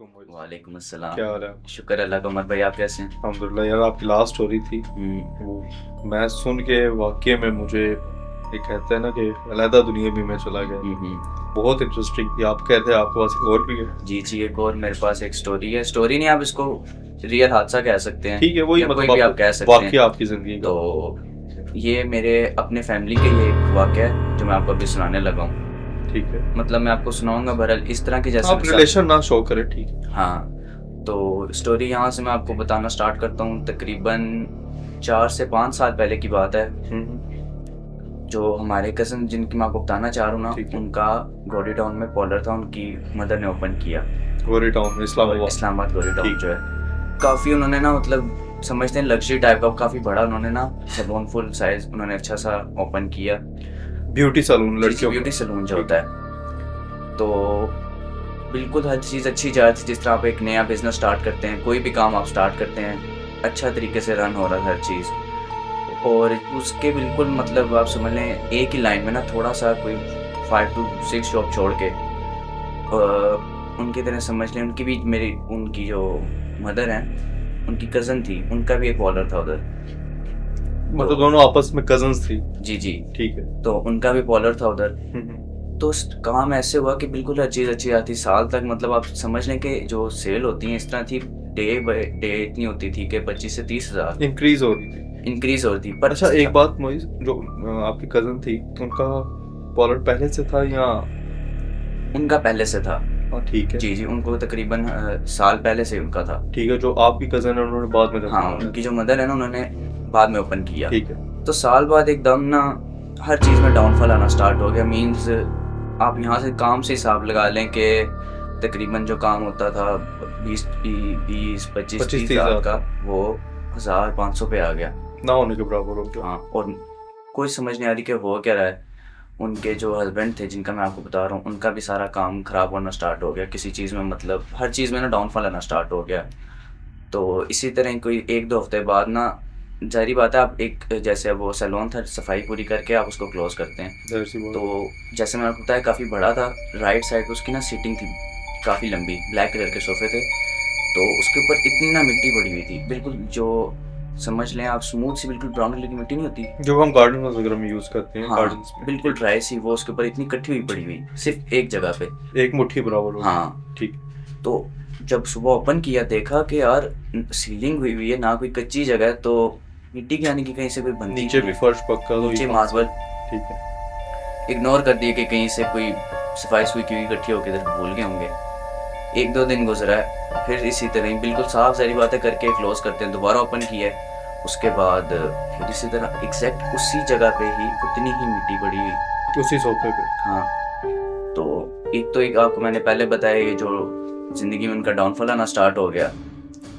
वालेकुम भाई। वालेकुम अस्सलाम। क्या हाल है? शुक्र अल्लाह का। उमर भाई आप कैसे हैं? अल्हम्दुलिल्लाह यार, आपकी लास्ट स्टोरी थी वो मैं सुन के वाकई में मुझे एक कहते हैं ना कि अलहदा दुनिया भी मैं चला गया। हम्म। बहुत इंटरेस्टिंग थी। आप कहते हैं आपके पास एक और भी है? जी जी, एक और मेरे पास एक स्टोरी है। स्टोरी नहीं, आप इसको रियल हादसा कह सकते हैं ठीक है, वही या कोई मतलब भी आप आपको कह सकते वाकई हैं। आपकी जिंदगी का। तो ये मेरे अपने फैमिली के ये एक वाक़या है जो मैं आपको अभी सुनाने लगा हूँ। ठीक है, मतलब मैं आपको सुनाऊंगा बहरहाल इस तरह की जैसे आप रिलेशन ना शो करें, ठीक है। हाँ, तो स्टोरी यहाँ से मैं आपको बताना स्टार्ट करता हूँ। तकरीबन 4 से 5 साल पहले की बात है। जो हमारे कज़न जिनकी मैं आपको बताना चाह रहा हूँ ना, ठीक है। उनका गौरी टाउन में पार्लर था, उनकी मदर ने ओपन किया। गोरी टाउन में, इस्लामाबाद। इस्लामाबाद गौरी टाउन ठीक जो है, काफ़ी उन्होंने ना मतलब समझते हैं लग्जरी टाइप का, काफ़ी बड़ा उन्होंने ना सैलून, फुल साइज उन्होंने अच्छा सा ओपन किया। ब्यूटी सैलून लड़कियों का। ब्यूटी सैलून जो ठीक होता है, तो बिल्कुल हर चीज़ अच्छी जा रही थी। जिस तरह आप एक नया बिजनेस स्टार्ट करते हैं, कोई भी काम आप स्टार्ट करते हैं, अच्छा तरीके से रन हो रहा था हर चीज़। और उसके बिल्कुल मतलब आप समझ लें एक ही लाइन में ना थोड़ा सा कोई 5 to 6 शॉप छोड़ के उनकी तरह समझ लें, उनकी भी मेरी उनकी जो मदर हैं उनकी कज़न थी, उनका भी एक पार्लर था उधर। मतलब तो दोनों आपस में कजन्स थी। जी जी, ठीक है। तो उनका भी पार्लर था उधर। तो काम ऐसे हुआ कि बिल्कुल हर चीज़ अच्छी आती साल तक। मतलब आप समझ लें कि जो सेल होती है इस तरह थी, डे बाय डे इतनी होती थी कि 25 से 30 हज़ार इंक्रीज हो रही थी। इंक्रीज होती थी। पर अच्छा, एक बात मोइज, जो आपकी कजन थी, उनका पॉलर पहले से था या? उनका पहले से था। हाँ, ठीक है। जी जी, उनको तकरीबन साल पहले से उनका था। ठीक है, जो आपकी कजन है उन्होंने बाद में जब हाँ, बनाया। उनकी जो मदर है ना, उन्होंने बाद में ओपन किया। ठीक है। तो साल बाद एकदम ना हर चीज़ में डाउनफॉल आना स्टार्ट हो गया। मीन्स आप यहाँ से काम से हिसाब लगा लें कि तकरीबन जो काम होता था 20 20 25 30 हज़ार का, वो 1500 पे आ गया। ना होने के बराबर हो गया। हाँ, और कोई समझ नहीं आ रही कि हो क्या रहा है। उनके जो हस्बैंड थे जिनका मैं आपको बता रहा हूँ, उनका भी सारा काम ख़राब होना स्टार्ट हो गया किसी चीज़ में। मतलब हर चीज़ में ना डाउनफॉल आना स्टार्ट हो गया। तो इसी तरह ही कोई 1-2 हफ्ते बाद ना, ज़ाहिर बात है, आप एक जैसे वो सैलून था, सफाई पूरी करके आप उसको क्लोज़ करते हैं। जाहिर सी बात। तो जैसे मैंने आपको बताया काफ़ी बड़ा था, राइट साइड पे उसकी ना सीटिंग थी काफ़ी लंबी, ब्लैक कलर के सोफ़े थे। तो उसके ऊपर इतनी ना मिट्टी पड़ी हुई थी, बिल्कुल जो समझ लें आप स्मूथ सी बिल्कुल ब्राउन कलर की मिट्टी नहीं होती। जो हम गार्डन वगैरह में यूज करते हैं, हाँ, गार्डन्स में। बिल्कुल ड्राई सी वो उसके ऊपर इतनी इकट्ठी हुई पड़ी हुई, सिर्फ एक जगह पे। एक मुट्ठी बराबर हो। हाँ, ठीक। तो जब सुबह ओपन किया देखा कि यार सीलिंग हुई हुई है, ना कोई कच्ची जगह है, तो मिट्टी की आने की कहीं से कोई बनती नीचे नहीं भी है। फर्श पक्का, तो नीचे ये मार्बल ठीक है। इग्नोर कर दिए कि कहीं से कोई सफाई सुई की हुई इकट्ठी होकर इधर भूल गए होंगे। 1-2 दिन गुजरा है, फिर इसी तरह ही बिल्कुल साफ सारी बातें करके क्लोज करते हैं, दोबारा ओपन किया है। उसके बाद फिर इसी तरह एग्जैक्ट उसी जगह पे ही उतनी ही मिट्टी पड़ी हुई। उसी सोफे पे। हाँ, तो एक आपको मैंने पहले बताया, ये जो ज़िंदगी में उनका डाउनफॉल आना स्टार्ट हो गया।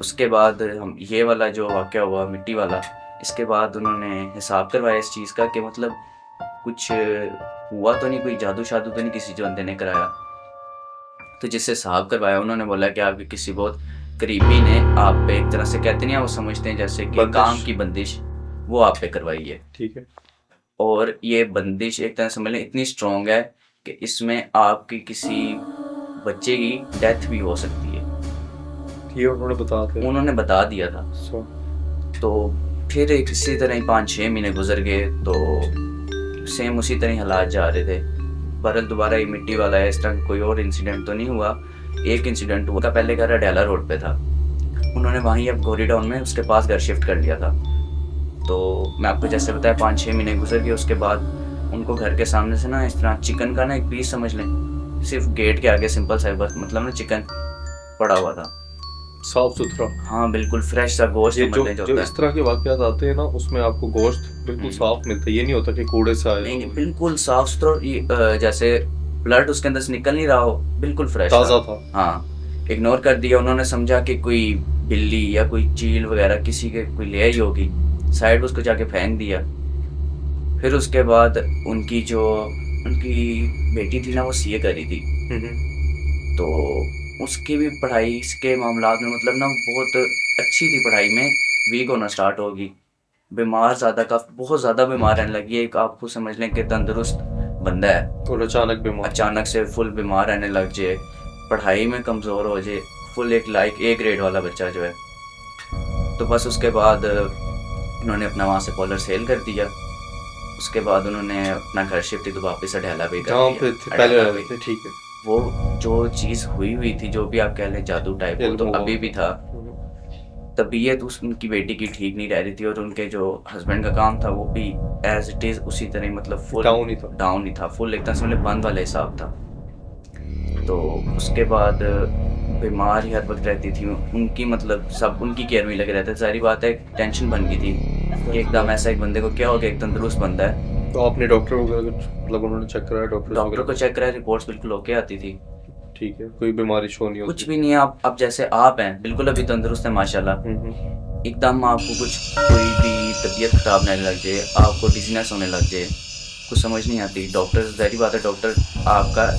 उसके बाद हम ये वाला जो वाक़या हुआ मिट्टी वाला, इसके बाद उन्होंने हिसाब करवाया इस चीज़ का कि मतलब कुछ हुआ तो नहीं, कोई जादू शादू तो नहीं किसी जो बंदे ने कराया। तो जिससे हिसाब करवाया उन्होंने बोला कि आपके किसी बहुत करीबी ने आप पे, एक तरह से कहते नहीं हैं, वो समझते हैं जैसे कि बंदिश। काम की बंदिश, वो आप पे करवाई है। ठीक है। और ये बंदिश एक तरह से समझ लें इतनी स्ट्रॉन्ग है कि इसमें आपकी किसी बच्चे की डेथ भी हो सकती है। ये उन्होंने बता दिया था। सो तो फिर एक इसी तरह ही 5-6 महीने गुजर गए, तो सेम उसी तरह ही हालात जा रहे थे। बहरहाल दोबारा ये मिट्टी वाला है, इस तरह कोई और इंसिडेंट तो नहीं हुआ। एक इंसिडेंट हुआ, पहले घर अडेला रोड पे था, उन्होंने वहीं अब गौरी टाउन में उसके पास घर शिफ्ट कर लिया था। तो मैं आपको जैसे बताया 5-6 महीने गुजर गए, उसके बाद उनको घर के सामने से ना इस तरह चिकन का ना एक पीस समझ लें, सिर्फ गेट के आगे सिंपल सा बस मतलब ना चिकन पड़ा हुआ था, साफ सुथरा। हाँ बिल्कुल फ्रेश सा गोश्त ये समझ जो लें जो होता इस है। तरह के वाकयात आते हैं ना, उसमें आपको गोश्त बिल्कुल साफ मिलता है। ये नहीं होता कि कूड़े से आए नहीं हो। बिल्कुल साफ सुथरा, जैसे ब्लड उसके अंदर से निकल नहीं रहा हो, बिल्कुल फ्रेश ताज़ा था। हाँ, इग्नोर कर दिया उन्होंने, समझा कि कोई बिल्ली या कोई चील वगैरह किसी के कोई ले आई होगी, साइड उसको जाके फेंक दिया। फिर उसके बाद उनकी बेटी थी ना, वो सीए कर रही थी। तो उसकी भी पढ़ाई के मामलात में मतलब ना बहुत अच्छी थी, पढ़ाई में वीक होना स्टार्ट होगी, बीमार ज़्यादा का बहुत ज़्यादा बीमार रहने लगी। एक आपको समझ लें कि तंदुरुस्त बंदा है और अचानक बीमार। अचानक से फुल बीमार रहने लग जाए, पढ़ाई में कमज़ोर हो जाए, फुल एक लाइक ए ग्रेड वाला बच्चा जो है। तो बस उसके बाद उन्होंने अपना वहाँ से कॉलर सेल कर दिया। उसके बाद उन्होंने अपना घर शिफ्ट तो वापस अडयाला भी कर जहाँ पे दिया। पहले अडयाला रहते भी। थे, ठीक है। वो जो चीज़ हुई थी, जो भी आप कह लें जादू टाइप, वो तो इल्म हुआ। अभी भी था। तबीयत उनकी बेटी की ठीक नहीं रह रही थी और उनके जो हस्बैंड का काम था वो भी एज इट इज़ उसी तरह, मतलब फुल डाउन ही था। डाउन ही था, फुल एकदम से मतलब बंद वाला हिसाब था। तो उसके बाद बीमार ही हर वक्त रहती थी उनकी, मतलब सब उनकी केयर में लगे रहते थे। सारी बात है, टेंशन बन गई थी कि एकदम ऐसा एक बंदे को क्या हो गया, एक तंदुरुस्त बंदा है। तो आपने डॉक्टर वगैरह मतलब उन्होंने चेक कराया? डॉक्टर को चेक कराया, रिपोर्ट्स बिल्कुल ओके आती थी, ठीक है, कोई बीमारी शो नहीं होती? कुछ भी नहीं है। आप अब जैसे आप हैं बिल्कुल अभी तंदुरुस्त हैं माशाल्लाह। एकदम आपको कुछ कोई भी तबीयत खराब नहीं लग जाए, आपको डिजीनेस होने लग जाए, कुछ समझ नहीं आती। डॉक्टर, ज़ाहिर बात है, डॉक्टर आपका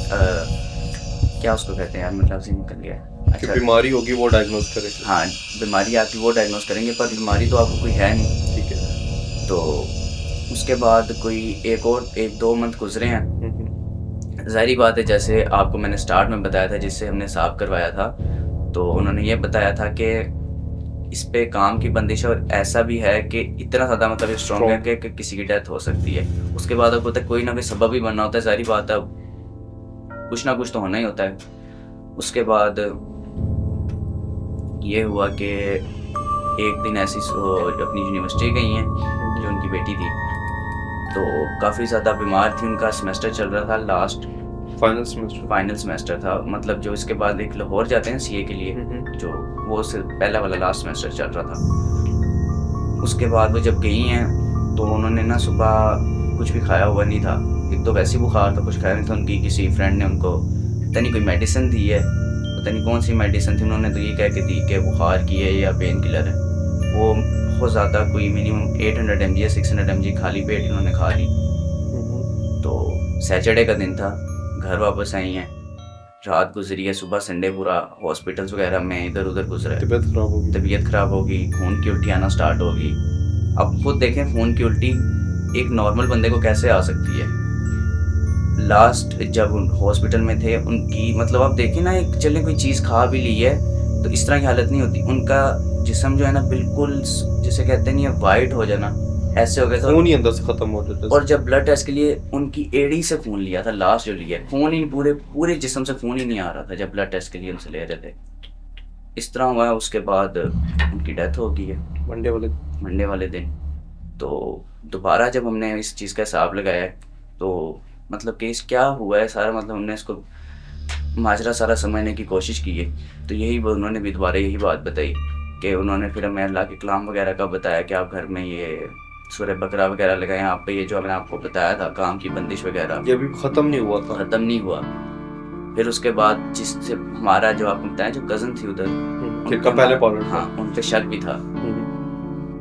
क्या उसको कहते हैं यार, मतलब से निकल गया। अच्छा, बीमारी होगी वो डायग्नोज करेंगे। हाँ, बीमारी आपकी वो डायग्नोज करेंगे, पर बीमारी तो आपको कोई है नहीं। ठीक है। तो उसके बाद कोई एक दो मंथ गुजरे हैं। ज़ाहिरी बात है, जैसे आपको मैंने स्टार्ट में बताया था, जिससे हमने साफ करवाया था, तो उन्होंने ये बताया था कि इस पे काम की बंदिश है और ऐसा भी है कि इतना ज़्यादा मतलब स्ट्रॉन्ग है कि किसी की डेथ हो सकती है। उसके बाद अब होता है कोई ना कोई सबब भी बनना होता है, ज़ाहिरी बात है, कुछ ना कुछ तो होना ही होता है। उसके बाद ये हुआ कि एक दिन ऐसी अपनी यूनिवर्सिटी गई हैं, जो उनकी बेटी थी, तो काफ़ी ज़्यादा बीमार थी। उनका सेमेस्टर चल रहा था, लास्ट फाइनल सेमेस्टर था, मतलब जो इसके बाद एक लाहौर जाते हैं सीए के लिए, जो वो पहला वाला लास्ट सेमेस्टर चल रहा था। उसके बाद वो जब गई हैं तो उन्होंने ना सुबह कुछ भी खाया हुआ नहीं था। एक तो वैसे ही बुखार था, कुछ खाया नहीं था। उनकी किसी फ्रेंड ने उनको पता नहीं कोई मेडिसिन दी है, पता नहीं कौन सी मेडिसिन थी, उन्होंने तो ये कह के दी कि बुखार की है या पेन किलर है। वो बहुत ज़्यादा, कोई मिनिमम 800 mg या 600 mg खाली पेट उन्होंने खा ली। तो सैटरडे का दिन था, घर वापस आई हैं, रात गुजरी है, सुबह संडे पूरा हॉस्पिटल्स वगैरह में इधर उधर गुजरा है। तबीयत ख़राब होगी, खून की उल्टी आना स्टार्ट होगी। अब खुद देखें, खून की उल्टी एक नॉर्मल बंदे को कैसे आ सकती है। लास्ट जब हॉस्पिटल में थे उनकी, मतलब आप देखें ना, एक चलें कोई चीज़ खा भी ली है तो इस तरह की हालत नहीं होती। उनका जिस्म जो है ना बिल्कुल, जिसे कहते नहीं है वाइट हो जाना, ऐसे हो गया था। खून ही अंदर से खत्म हो जाता है। और जब ब्लड टेस्ट के लिए उनकी एड़ी से खून लिया था, लास्ट जो लिया, खून ही पूरे जिस्म से खून ही नहीं आ रहा था जब ब्लड टेस्ट के लिए उनसे ले रहे थे। इस तरह हुआ। उसके बाद उनकी डेथ हो गई है मंडे वाले दिन। तो दोबारा जब हमने इस चीज़ का हिसाब लगाया तो मतलब केस क्या हुआ है सारा, मतलब हमने इसको माजरा सारा समझने की कोशिश की है। तो यही उन्होंने भी दोबारा यही बात बताई कि उन्होंने फिर हमें अल्लाह के कलाम वगैरह का बताया कि आप घर में ये सूरह बकरा वगैरह लगाएं। आप पे ये जो मैंने आपको बताया था काम की बंदिश वगैरह, ये भी ख़त्म नहीं हुआ था। ख़त्म नहीं हुआ। फिर उसके बाद जिससे हमारा जो आपको बताया, जो कज़न थी उधर, उनका पहले पार्लर, हाँ, उन पे शक भी था।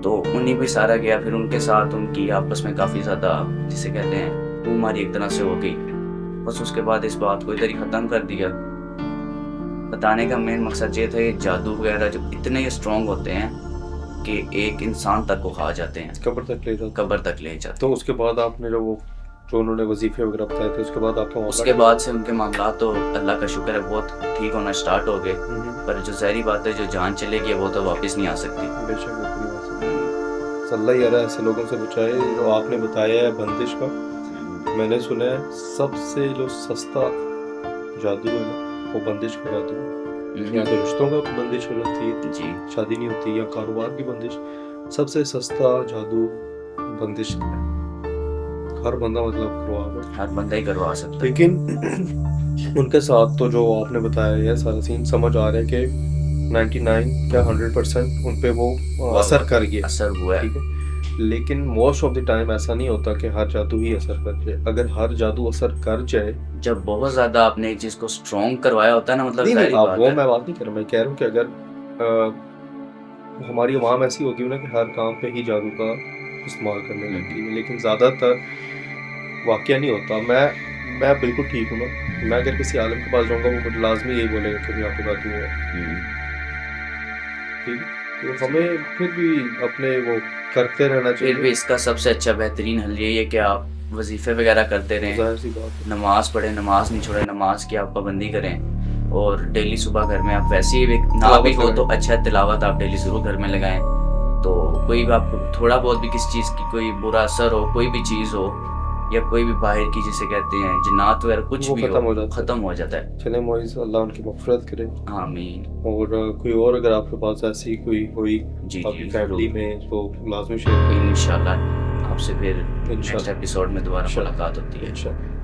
तो उन्हीं पे सारा गया। फिर उनके साथ उनकी आपस में काफ़ी ज़्यादा, जिसे कहते हैं, हमारी एक तरह से हो गई। बस उसके बाद इस बात को इधर ही ख़त्म कर दिया। बताने का मेन मकसद ये था, ये जादू वगैरह जो इतने स्ट्रॉन्ग होते हैं कि एक इंसान तक को खा जाते हैं, कब्र तक ले जाते। तो उसके बाद आपने जो उन्होंने वजीफे वगैरह बताए थे, उसके बाद आपका उसके बाद से उनके मामला तो अल्लाह का शुक्र है बहुत ठीक होना स्टार्ट हो गए। पर जो ज़ाहिरी बात है, जो जान चलेगी वो तो वापस नहीं आ सकती। बेशक अल्लाह यार ऐसे लोगों से बचाए। जो आपने बताया है बंदिश का, मैंने सुना है सबसे जो सस्ता जादू है ना, वो बंदिश का जादू है। या तो रिश्तों का बंदिश हो जाती है जी, शादी नहीं होती, या कारोबार की बंदिश। सबसे सस्ता जादू बंदिश का है। हर बंदा मतलब हर बंदा ही करवा सकता है। लेकिन उनके साथ तो जो आपने बताया है सारा सीन समझ आ रहा है कि 99 या 100% उन पे वो असर कर गया, असर हुआ है। ठीक है। लेकिन मोस्ट ऑफ द टाइम ऐसा नहीं होता कि हर जादू ही असर कर जाए। अगर हर जादू असर कर जाए, जब बहुत ज़्यादा आपने एक चीज़ को स्ट्रॉन्ग करवाया होता है ना, मतलब नहीं, वो मैं बात नहीं कर रहा। मैं कह रहा हूँ कि अगर हमारी आवाम ऐसी होगी ना कि हर काम पे ही जादू का इस्तेमाल करने लगी है, लेकिन ज़्यादातर वाकया नहीं होता। मैं बिल्कुल ठीक हूँ ना, मैं अगर किसी आलम के पास जाऊँगा वो मुझे लाजमी यही बोलेगा कि आपको जादू है, ठीक। तो हमें फिर भी अपने वो करते रहना चाहिए। फिर भी इसका सबसे अच्छा बेहतरीन हल यही है कि आप वजीफे वगैरह करते रहें, जाहिर सी बात है, नमाज पढ़ें, नमाज नहीं छोड़ें, नमाज की आप पाबंदी करें। और डेली सुबह घर में आप वैसे ही ना भी हो तो अच्छा तिलावत आप डेली ज़रूर घर में लगाएं। तो कोई भी आपको थोड़ा बहुत भी किसी चीज़ की कोई बुरा असर हो, कोई भी चीज़ हो या कोई भी बाहर की जिसे कहते हैं जिन्नात वगैरह कुछ वो भी खत्म हो हो जाता है। ख़त्म हो जाता है। चले मोइज़, अल्लाह उनकी मग़फ़िरत करे। आमीन। और कोई और अगर आपके पास ऐसी कोई हुई जी, आपकी जी, फैमिली ज़रूर। में तो लाज़मी शेयर करें। इंशाल्लाह आपसे फिर नेक्स्ट इंशाल्लाह। एपिसोड में दोबारा इंशाल्लाह। मुलाकात होती है। इंशाल्लाह।